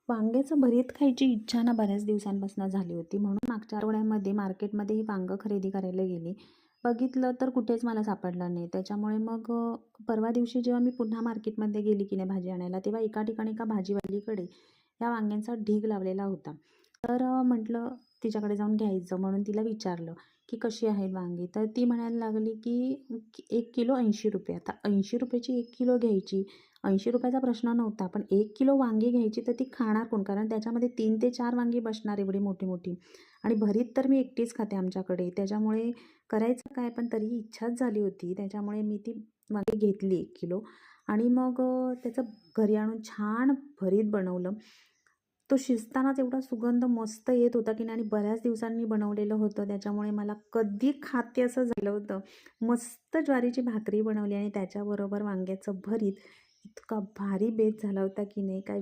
वांग्याचं भरीत खायची इच्छा ना बऱ्याच दिवसांपासून झाली होती. म्हणून मागच्या आठवड्यामध्ये मार्केटमध्ये ही वांगं खरेदी करायला गेली. बघितलं तर कुठेच मला सापडलं नाही. त्याच्यामुळे मग परवा दिवशी जेव्हा मी पुन्हा मार्केटमध्ये गेली की नाही भाजी आणायला, तेव्हा एका ठिकाणी एका भाजीवालीकडे या वांग्यांचा ढीग लावलेला होता. तर म्हटलं तिच्याकडे जाऊन घ्यायचं म्हणून तिला विचारलं की कशी आहेत वांगी? तर ती म्हणायला लागली की 1 किलो ₹80. आता ₹80ची 1 किलो घ्यायची. ₹80चा प्रश्न नव्हता. पण 1 किलो वांगी घ्यायची तर ती खाणार कोण? कारण त्याच्यामध्ये 3 ते 4 वांगी बसणार एवढी मोठी-मोठी. आणि भरीत तर मी एकटीच खाते आमच्याकडे. त्याच्यामुळे करायचं काय? पण तरीही इच्छाच झाली होती. त्याच्यामुळे मी ती वांगी घेतली 1 किलो आणि मग त्याचं घरी आणून छान भरीत बनवलं. तो शिजतानाच एवढा सुगंध मस्त येत होता की नाही आणि बऱ्याच दिवसांनी बनवलेलं होतं. त्याच्यामुळे मला कधी खाते असं झालं होतं. मस्त ज्वारीची भाकरी बनवली आणि त्याच्याबरोबर वांग्याचं भरीत. इतका भारी बेत झाला होता की नाही काय